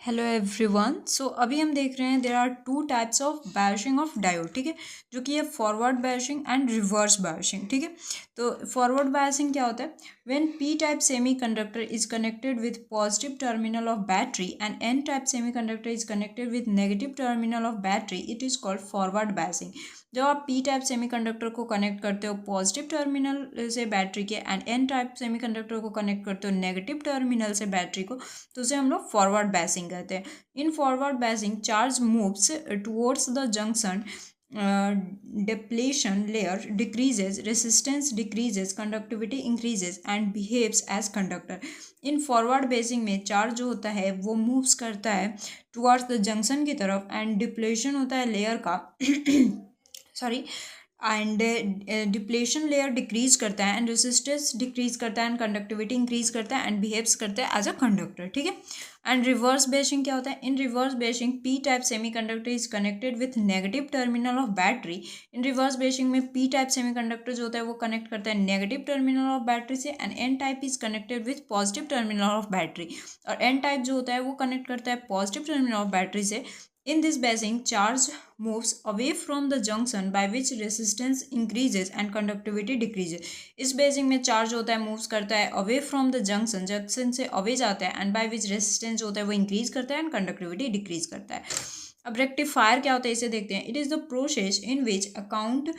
Hello everyone. सो अभी हम देख रहे हैं there are two types of biasing of diode. ठीक है, जो कि है forward biasing and reverse biasing. ठीक है, तो फॉरवर्ड बायसिंग क्या होता है? When P type semiconductor is connected with positive terminal of battery and N type semiconductor is connected with negative terminal of battery, it is called forward biasing. जब आप P type semiconductor को connect करते हो positive terminal से battery के and N type semiconductor को connect करते हो नेगेटिव टर्मिनल से बैटरी को, तो उसे हम लोग फॉरवर्ड बायसिंग कहते हैं। In forward biasing charge moves towards the junction, depletion layer decreases, resistance decreases, conductivity increases and behaves as conductor. In forward basin में चार्ज जो होता है वो मूव्स करता है टुवर्ड्स द जंक्शन की तरफ एंड डिप्लेशन होता है लेयर का sorry and depletion layer decrease करता है एंड रेसिस्टेंस डिक्रीज करता है एंड कंडक्टिविटी इंक्रीज करता है एंड बिहेव्स करता है एज अ कंडक्टर। ठीक है, एंड रिवर्स बेसिंग क्या होता है? In reverse biasing P type semiconductor is connected with negative terminal of battery. In reverse biasing में पी टाइप सेमीकंडक्टर जो होता है वो कनेक्ट करता है नेगेटिव टर्मिनल ऑफ बैटरी से and N type is connected with positive terminal of battery, और N type जो होता है वो कनेक्ट करता है पॉजिटिव टर्मिनल ऑफ बैटरी से। In this basing, charge moves away from the junction by which resistance increases and conductivity decreases. इस basin में चार्ज होता है मूव्स करता है away from the junction, junction से अवे जाता है एंड बाय विच रेसिस्टेंस होता है वो इंक्रीज करता है एंड कंडक्टिविटी डिक्रीज करता है। अब रेक्टिफायर क्या होता है इसे देखते हैं। It is the process in which account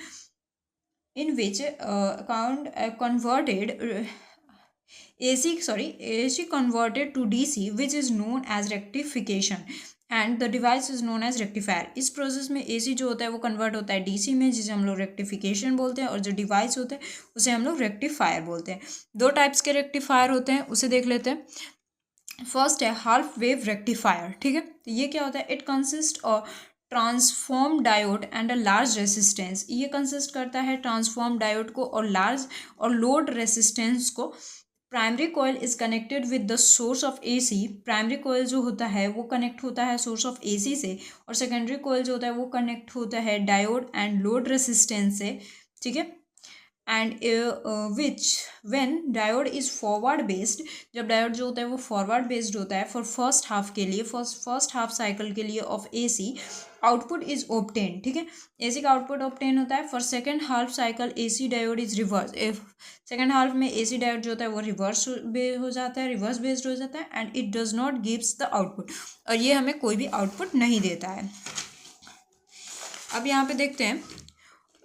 converted AC converted to DC, which is known as rectification and the device is known as rectifier. इस प्रोसेस में AC जो होता है वो कन्वर्ट होता है DC में, जिसे हम लोग रेक्टिफिकेशन बोलते हैं, और जो डिवाइस होता है उसे हम लोग रेक्टिफायर बोलते हैं। दो टाइप्स के रेक्टिफायर होते हैं, उसे देख लेते हैं। फर्स्ट है हाफ वेव रेक्टिफायर। ठीक है, तो ये क्या होता है? It consist of transform diode and a large resistance. ये कंसिस्ट करता है ट्रांसफॉर्म डायोड को और लार्ज और लोड रेसिस्टेंस को। Primary coil is connected with the source of AC। Primary coil जो होता है वो कनेक्ट होता है सोर्स ऑफ AC से, और सेकेंडरी कॉइल जो होता है वो कनेक्ट होता है डायोड एंड लोड रेसिस्टेंस से। ठीक है, and which when diode is forward based, जब डायोड जो होता है वो फॉरवर्ड बेस्ड होता है फॉर फर्स्ट हाफ के लिए, फर्स्ट हाफ साइकिल के लिए of AC, output is obtain. ठीक है, AC का आउटपुट ऑब्टेन होता है। For second half cycle AC diode is reverse. Second half में AC डायोड जो होता है वो रिवर्स हो जाता है, रिवर्स बेस्ड हो जाता है and it does not gives the output, और ये हमें कोई भी आउटपुट नहीं देता है। अब यहाँ पे देखते हैं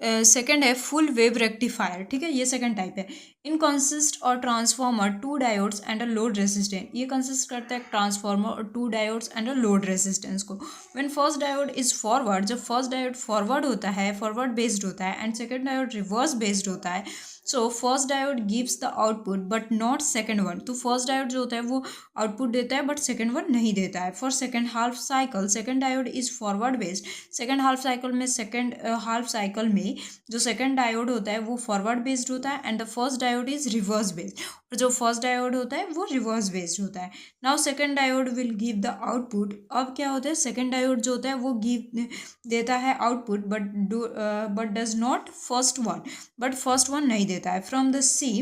सेकेंड है फुल वेव रेक्टिफायर। ठीक है, ये सेकंड टाइप है। इन कंसिस्ट और transformer two diodes and a load resistance. ये कंसिस्ट करता है ट्रांसफॉर्मर और two diodes and a load resistance को। When first diode is forward, जब फर्स्ट डायोड फॉरवर्ड होता है, फॉरवर्ड बेस्ड होता है, and second diode reverse biased होता है, so first diode gives the output but not second one. तो first diode जो होता है वो आउटपुट देता है बट सेकेंड वन नहीं देता है। For second half cycle second diode is forward based. Second half cycle में जो सेकेंड डायोड होता है वो फॉरवर्ड बेस्ड होता है and the first diode is reverse based, और जो फर्स्ट डायोड होता है वो रिवर्स बेस्ड होता है। Now second diode will give the output. अब क्या होता है? सेकेंड डायोड जो होता है वो गिव देता है output but does not first one, but first one नहीं देता है। From the see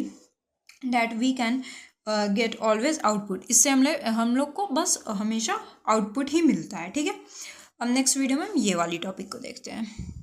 that we can get always output. इससे हम लोग को बस हमेशा आउटपुट ही मिलता है। ठीक है, अब नेक्स्ट वीडियो में हम ये वाली टॉपिक को देखते हैं।